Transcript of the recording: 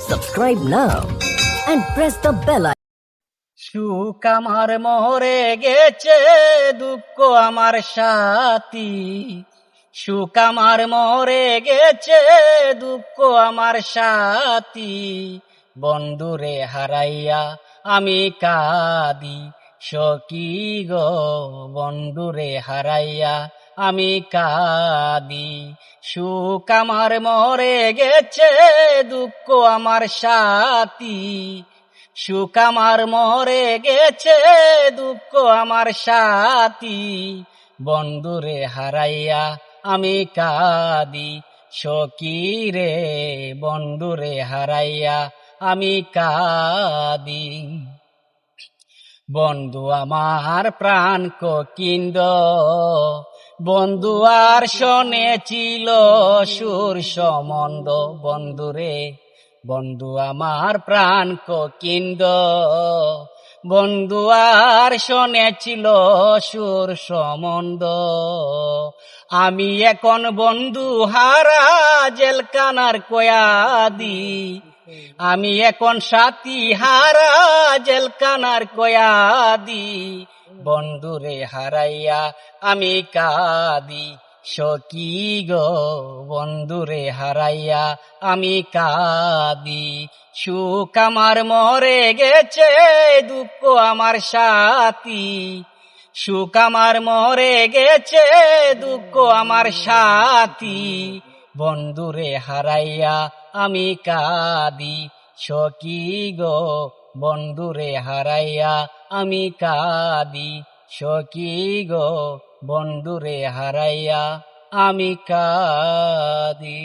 Subscribe now and press the bell icon. সুখ আমার মরে গেছে, দুঃখ আমার সাথী। সুখ আমার মরে গেছে, দুঃখ আমার সাথী। বন্ধুরে হারাইয়া আমি কাঁদি সখী গো, বন্ধুরে হারাইয়া আমি কাঁদি। সুখ আমার মরে গেছে, দুঃখ আমার সাথী। সুখ আমার মরে গেছে, দুঃখ আমার সাথী। বন্ধুরে হারাইয়া আমি কাঁদি সখী রে, বন্ধুরে হারাইয়া আমি কাঁদি। বন্ধু আমার প্রাণ কিন্দ, বন্ধু আর শোনেছিল সুর সম্বন্ধ। বন্ধুরে বন্ধু আমার প্রাণ কিন্দ, বন্ধু আর শোনেছিল সুর সম্বন্ধ। আমি এখন বন্ধু হারা জেলখানার কয়াদি, আমি এখন সাথী হারা জেলখানার কয়াদি। বন্ধুরে হারাইয়া আমি কাঁদি সখী গো, বন্ধুরে হারাইয়া আমি কাঁদি। সুখ আমার মরে গেছে, দুঃখ আমার সাথী। সুখ আমার মরে গেছে, দুঃখ আমার সাথী। বন্ধুরে হারাইয়া আমি কাঁদি সখী গো, বন্ধুরে হারাইয়া আমি কাঁদি সখী গো, বন্ধুরে হারাইয়া আমি কাঁদি।